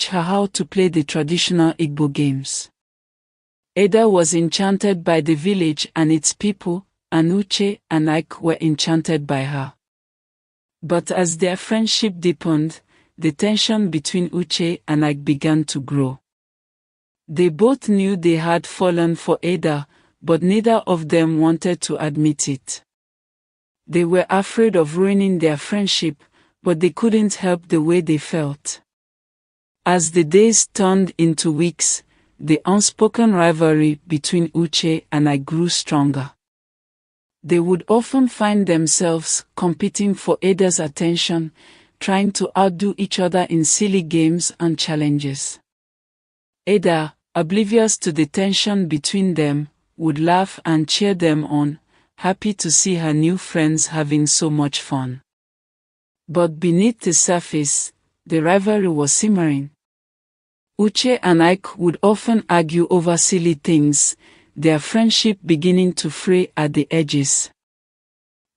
her how to play the traditional Igbo games. Ada was enchanted by the village and its people, and Uche and Ike were enchanted by her. But as their friendship deepened, the tension between Uche and Ike began to grow. They both knew they had fallen for Ada, but neither of them wanted to admit it. They were afraid of ruining their friendship, but they couldn't help the way they felt. As the days turned into weeks, the unspoken rivalry between Uche and Ike grew stronger. They would often find themselves competing for Ada's attention, trying to outdo each other in silly games and challenges. Ada, oblivious to the tension between them, would laugh and cheer them on, happy to see her new friends having so much fun. But beneath the surface, the rivalry was simmering. Uche and Ike would often argue over silly things, their friendship beginning to fray at the edges.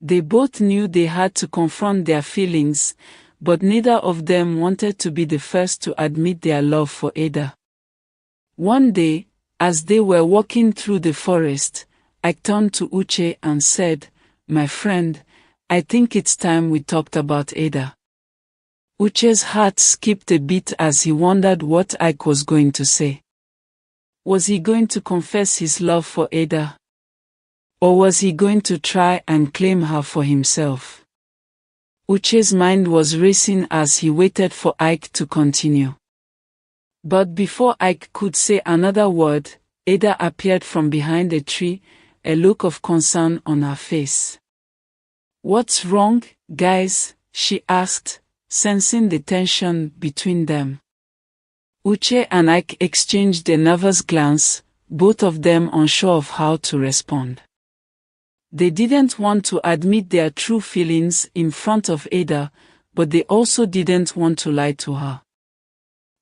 They both knew they had to confront their feelings, but neither of them wanted to be the first to admit their love for Ada. One day, as they were walking through the forest, Ike turned to Uche and said, "My friend, I think it's time we talked about Ada." Uche's heart skipped a beat as he wondered what Ike was going to say. Was he going to confess his love for Ada? Or was he going to try and claim her for himself? Uche's mind was racing as he waited for Ike to continue. But before Ike could say another word, Ada appeared from behind a tree, a look of concern on her face. "What's wrong, guys?" she asked, sensing the tension between them. Uche and Ike exchanged a nervous glance, both of them unsure of how to respond. They didn't want to admit their true feelings in front of Ada, but they also didn't want to lie to her.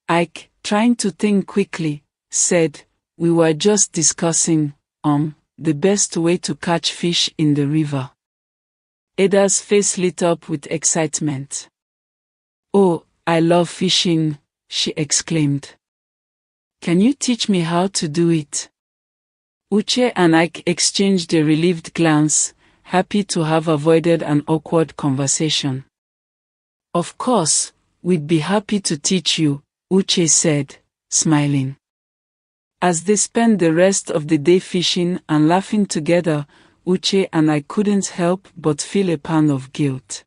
Ike, trying to think quickly, said, "We were just discussing, the best way to catch fish in the river." Ada's face lit up with excitement. "Oh, I love fishing," she exclaimed. "Can you teach me how to do it?" Uche and Ike exchanged a relieved glance, happy to have avoided an awkward conversation. "Of course, we'd be happy to teach you," Uche said, smiling. As they spent the rest of the day fishing and laughing together, Uche and I couldn't help but feel a pang of guilt.